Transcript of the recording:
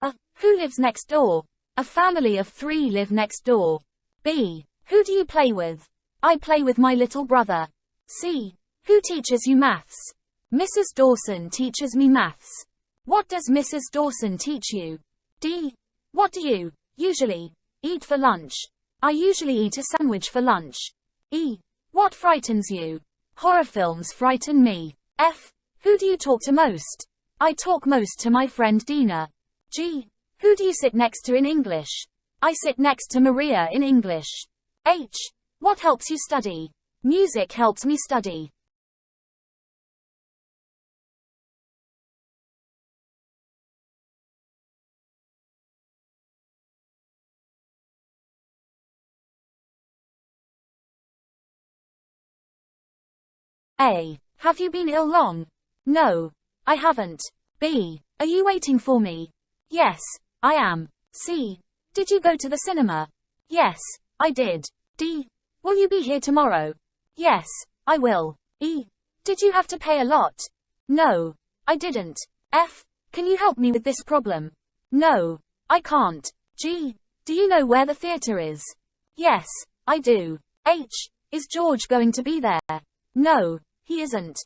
A. Who lives next door? A family of 3 live next door. B. Who do you play with? I play with my little brother. C. Who teaches you maths? Mrs. Dawson teaches me maths. What does Mrs. Dawson teach you? D. What do you, usually, eat for lunch? I usually eat a sandwich for lunch. E. What frightens you? Horror films frighten me. F. Who do you talk to most? I talk most to my friend Dina. G. Who do you sit next to in English? I sit next to Maria in English. H. What helps you study? Music helps me study. A. Have you been ill long? No, I haven't. B. Are you waiting for me? Yes, I am. C. Did you go to the cinema? Yes, I did. D. Will you be here tomorrow? Yes, I will. E. Did you have to pay a lot? No, I didn't. F. Can you help me with this problem? No, I can't. G. Do you know where the theater is? Yes, I do. H. Is George going to be there? No, he isn't.